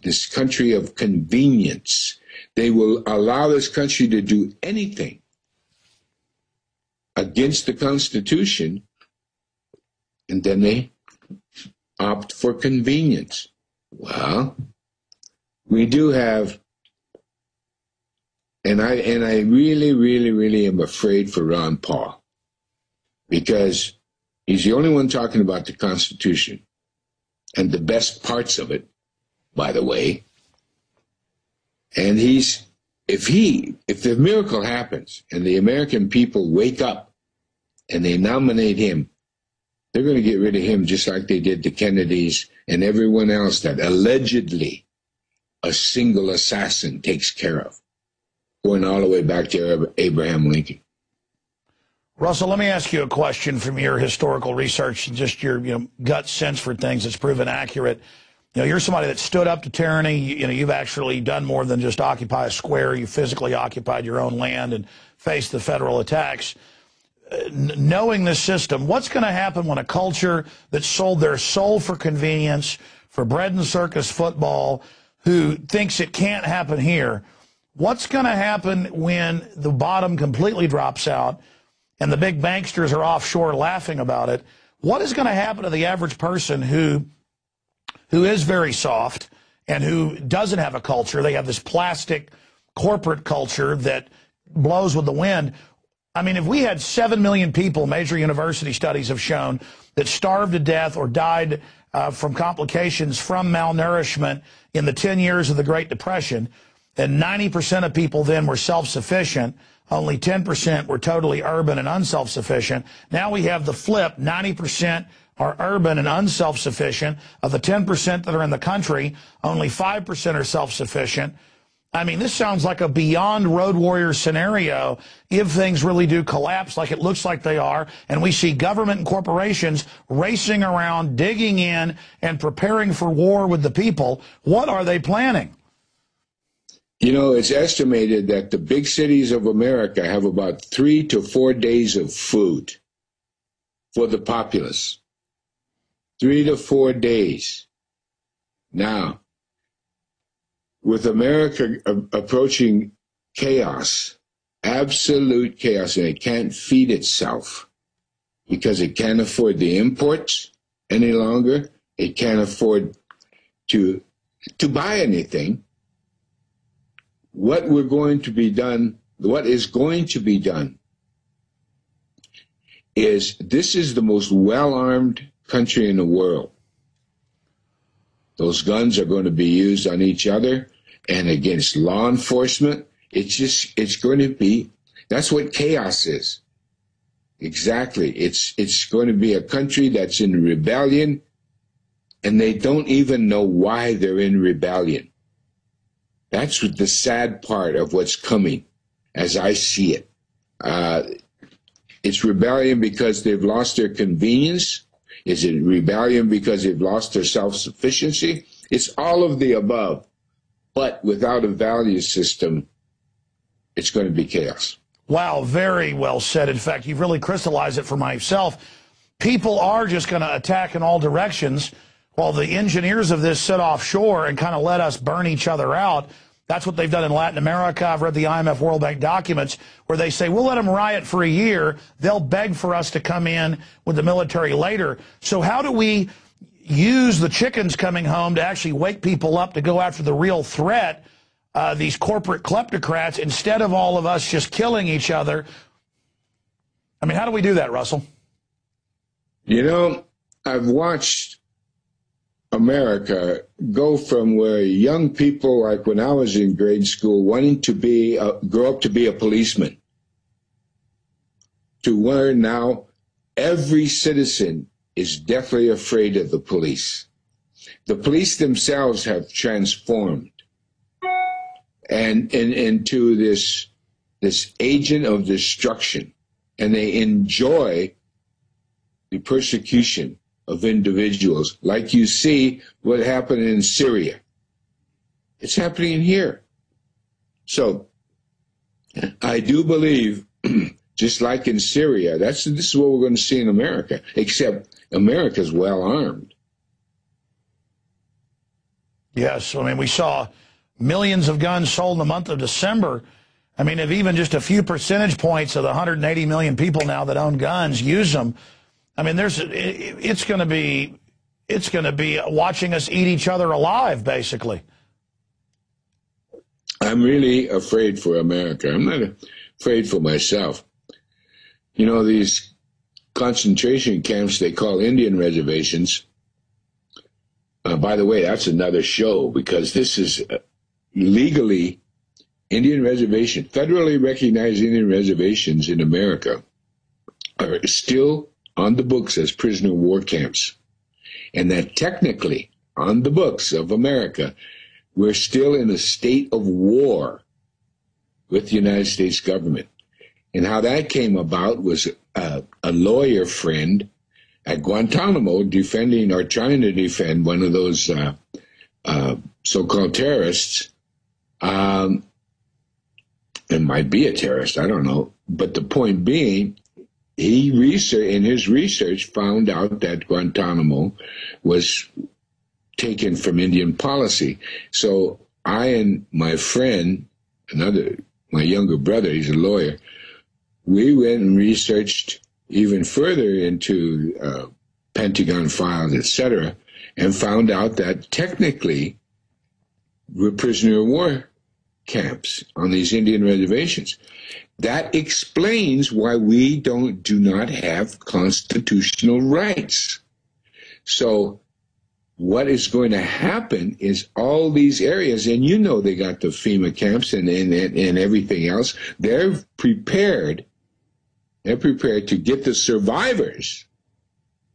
this country of convenience. They will allow this country to do anything against the Constitution, and then they opt for convenience. Well, we do have, and I really, really, really am afraid for Ron Paul, because he's the only one talking about the Constitution and the best parts of it, by the way. And if the miracle happens and the American people wake up and they nominate him, they're going to get rid of him just like they did the Kennedys and everyone else that allegedly a single assassin takes care of, going all the way back to Abraham Lincoln. Russell, let me ask you a question from your historical research and just your gut sense for things that's proven accurate. You're somebody that stood up to tyranny. You've actually done more than just occupy a square. You physically occupied your own land and faced the federal attacks. Knowing this system, what's going to happen when a culture that sold their soul for convenience, for bread and circus football, who thinks it can't happen here, what's going to happen when the bottom completely drops out and the big banksters are offshore laughing about it? What is going to happen to the average person who is very soft and who doesn't have a culture? They have this plastic corporate culture that blows with the wind. I mean, if we had 7 million people, major university studies have shown, that starved to death or died from complications from malnourishment in the 10 years of the Great Depression, and 90% of people then were self-sufficient, only 10% were totally urban and unself-sufficient. Now we have the flip. 90% are urban and unself-sufficient. Of the 10% that are in the country, only 5% are self-sufficient. I mean, this sounds like a beyond Road Warrior scenario if things really do collapse like it looks like they are, and we see government and corporations racing around, digging in, and preparing for war with the people. What are they planning? It's estimated that the big cities of America have about 3 to 4 days of food for the populace. 3 to 4 days. Now, with America approaching chaos, absolute chaos, and it can't feed itself because it can't afford the imports any longer. It can't afford to buy anything. What is going to be done is this is the most well-armed country in the world. Those guns are going to be used on each other and against law enforcement. It's going to be, that's what chaos is. Exactly. It's going to be a country that's in rebellion, and they don't even know why they're in rebellion. That's the sad part of what's coming, as I see it. It's rebellion because they've lost their convenience. Is it rebellion because they've lost their self-sufficiency? It's all of the above. But without a value system, it's going to be chaos. Wow, very well said. In fact, you've really crystallized it for myself. People are just going to attack in all directions while the engineers of this sit offshore and kind of let us burn each other out. That's what they've done in Latin America. I've read the IMF World Bank documents where they say, we'll let them riot for a year. They'll beg for us to come in with the military later. So how do we use the chickens coming home to actually wake people up to go after the real threat, these corporate kleptocrats, instead of all of us just killing each other? I mean, how do we do that, Russell? I've watched America go from where young people, like when I was in grade school, wanting to grow up to be a policeman, to where now every citizen is deathly afraid of the police. The police themselves have transformed and into this agent of destruction, and they enjoy the persecution of individuals, like you see what happened in Syria. It's happening here. So I do believe, just like in Syria, this is what we're going to see in America, except America's well armed. Yes. I mean, we saw millions of guns sold in the month of December. I mean, if even just a few percentage points of the 180 million people now that own guns use them, I mean, it's going to be watching us eat each other alive, basically. I'm really afraid for America. I'm not afraid for myself. You know, these concentration camps they call Indian reservations. By the way, that's another show, because this is legally Indian reservation, federally recognized Indian reservations in America are still on the books as prisoner of war camps. And that technically, on the books of America, we're still in a state of war with the United States government. And how that came about was a lawyer friend at Guantanamo defending or trying to defend one of those so-called terrorists. It might be a terrorist, I don't know. But the point being, in his research found out that Guantanamo was taken from Indian policy. So I and my friend, my younger brother, he's a lawyer, we went and researched even further into Pentagon files, etc., and found out that technically we're prisoner of war camps on these Indian reservations. That explains why we do not have constitutional rights. So what is going to happen is all these areas, and you know they got the FEMA camps and everything else, they're prepared to get the survivors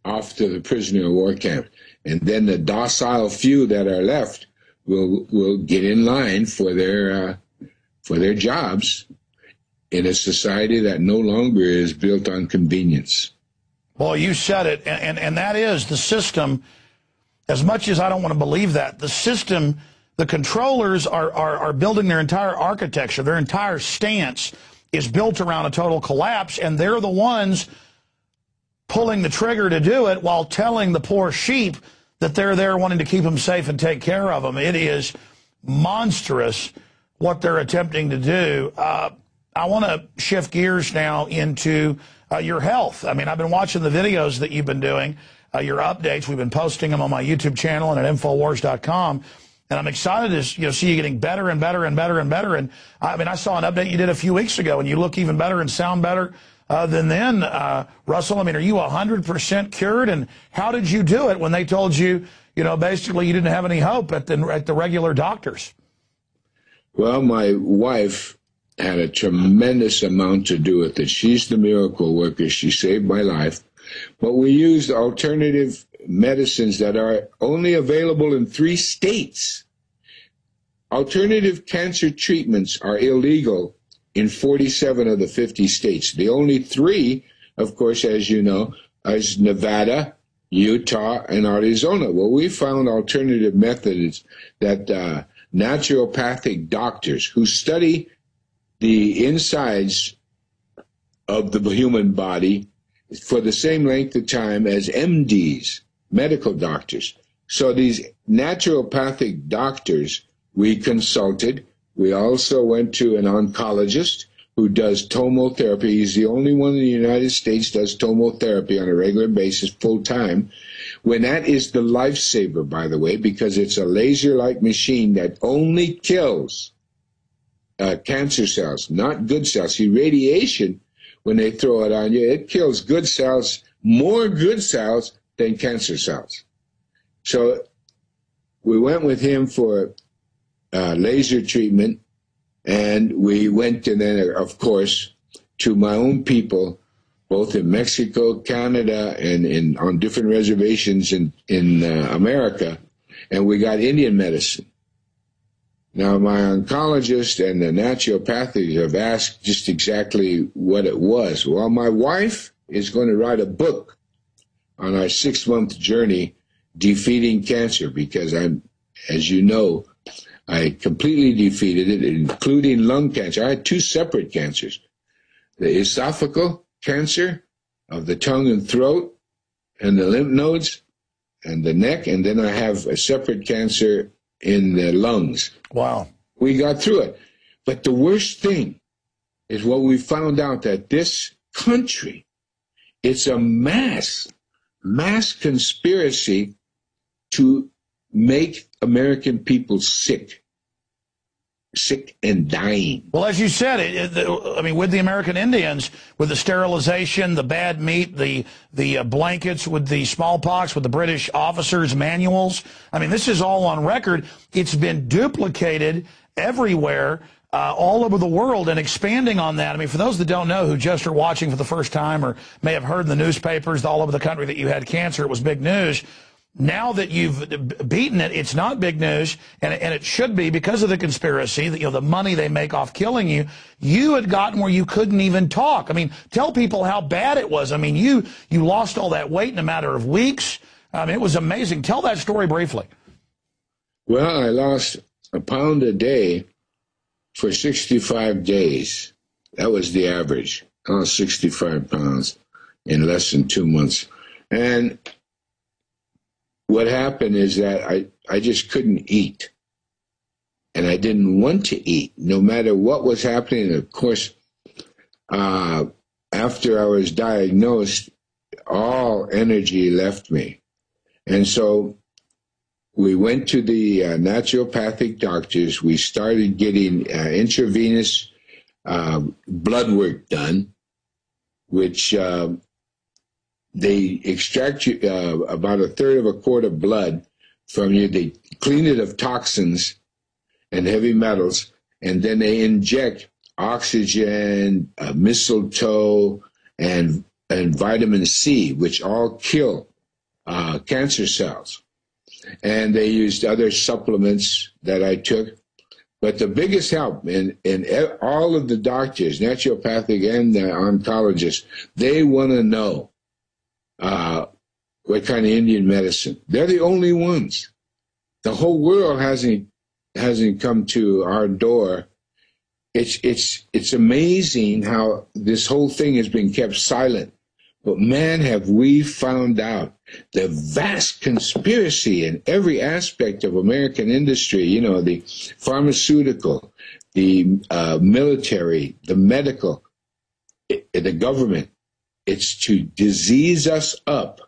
off to the prisoner of war camp. And then the docile few that are left will get in line for their jobs in a society that no longer is built on convenience. Well, you said it, and that is the system. As much as I don't want to believe that, the system, the controllers are building their entire architecture, their entire stance is built around a total collapse, and they're the ones pulling the trigger to do it while telling the poor sheep that they're there wanting to keep them safe and take care of them. It is monstrous what they're attempting to do. I want to shift gears now into your health. I mean, I've been watching the videos that you've been doing, your updates. We've been posting them on my YouTube channel and at Infowars.com. And I'm excited to see you getting better and better and better and better. And I mean, I saw an update you did a few weeks ago, and you look even better and sound better than then. Russell, I mean, are you 100% cured? And how did you do it when they told you, basically you didn't have any hope at the regular doctors? Well, my wife had a tremendous amount to do with it. She's the miracle worker. She saved my life. But we used alternative medicines that are only available in 3 states. Alternative cancer treatments are illegal in 47 of the 50 states. The only 3, of course, as you know, is Nevada, Utah, and Arizona. Well, we found alternative methods that naturopathic doctors who study the insides of the human body for the same length of time as MDs, medical doctors. So these naturopathic doctors we consulted. We also went to an oncologist who does tomotherapy. He's the only one in the United States does tomotherapy on a regular basis, full time. When that is the lifesaver, by the way, because it's a laser-like machine that only kills cancer cells, not good cells. See, radiation, when they throw it on you, it kills good cells, more good cells than cancer cells. So we went with him for laser treatment, and we went and then, of course, to my own people, both in Mexico, Canada, and on different reservations in America, and we got Indian medicine. Now, my oncologist and the naturopathic have asked just exactly what it was. Well, my wife is going to write a book on our 6-month journey defeating cancer, because as you know, I completely defeated it, including lung cancer. I had 2 separate cancers, the esophageal cancer of the tongue and throat and the lymph nodes and the neck, and then I have a separate cancer in the lungs. Wow. We got through it. But the worst thing is what we found out, that this country, it's a mass conspiracy to make American people sick and dying. Well, as you said, I mean, with the American Indians, with the sterilization, the bad meat, the blankets, with the smallpox, with the British officers' manuals. I mean, this is all on record. It's been duplicated everywhere, all over the world, and expanding on that. I mean, for those that don't know, who just are watching for the first time or may have heard in the newspapers all over the country that you had cancer, it was big news. Now that you've beaten it, it's not big news, and it should be, because of the conspiracy, that, you know, the money they make off killing you. You had gotten where you couldn't even talk. I mean, tell people how bad it was. I mean, you lost all that weight in a matter of weeks. I mean, it was amazing. Tell that story briefly. Well, I lost a pound a day for 65 days. That was the average. I lost 65 pounds in less than 2 months. And what happened is that I just couldn't eat. And I didn't want to eat, no matter what was happening. Of course, after I was diagnosed, all energy left me. And so we went to the naturopathic doctors. We started getting intravenous blood work done, which they extract you, about a third of a quart of blood from you. They clean it of toxins and heavy metals, and then they inject oxygen, mistletoe, and vitamin C, which all kill cancer cells. And they used other supplements that I took. But the biggest help in all of the doctors, naturopathic and oncologists, they want to know what kind of Indian medicine. They're the only ones. The whole world hasn't come to our door. It's amazing how this whole thing has been kept silent. But man, have we found out the vast conspiracy in every aspect of American industry, you know, the pharmaceutical, the military, the medical, the government. It's to disease us up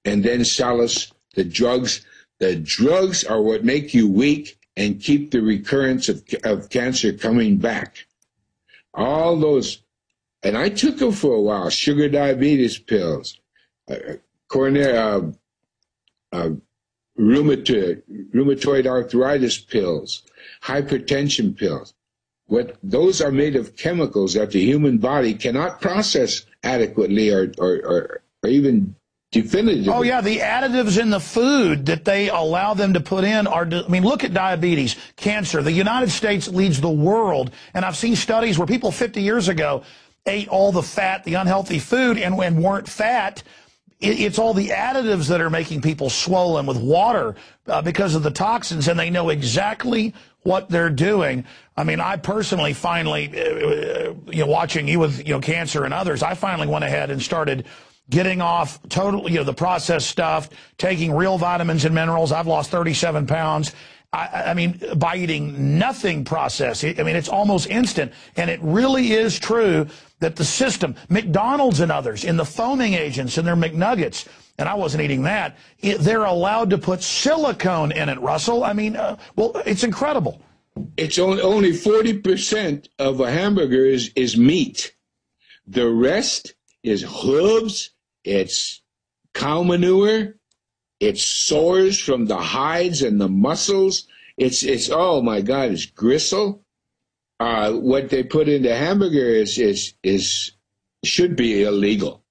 and then sell us the drugs. The drugs are what make you weak and keep the recurrence of cancer coming back. All those. And I took them for a while: sugar diabetes pills, rheumatoid arthritis pills, hypertension pills. Those are made of chemicals that the human body cannot process adequately or even definitively. Oh, yeah, the additives in the food that they allow them to put in are, I mean, look at diabetes, cancer. The United States leads the world, and I've seen studies where people 50 years ago ate all the fat, the unhealthy food, and weren't fat. It's all the additives that are making people swollen with water because of the toxins, and they know exactly what they're doing. I mean, I personally finally, watching you with, cancer and others, I finally went ahead and started getting off totally, the processed stuff, taking real vitamins and minerals. I've lost 37 pounds. I mean, by eating nothing processed. I mean, it's almost instant. And it really is true that the system, McDonald's and others, in the foaming agents in their McNuggets, and I wasn't eating that, they're allowed to put silicone in it, Russell. I mean, well, it's incredible. It's only 40% of a hamburger is meat. The rest is hooves, it's cow manure, it's sores from the hides and the muscles. It's oh my God, it's gristle. What they put into hamburger should be illegal.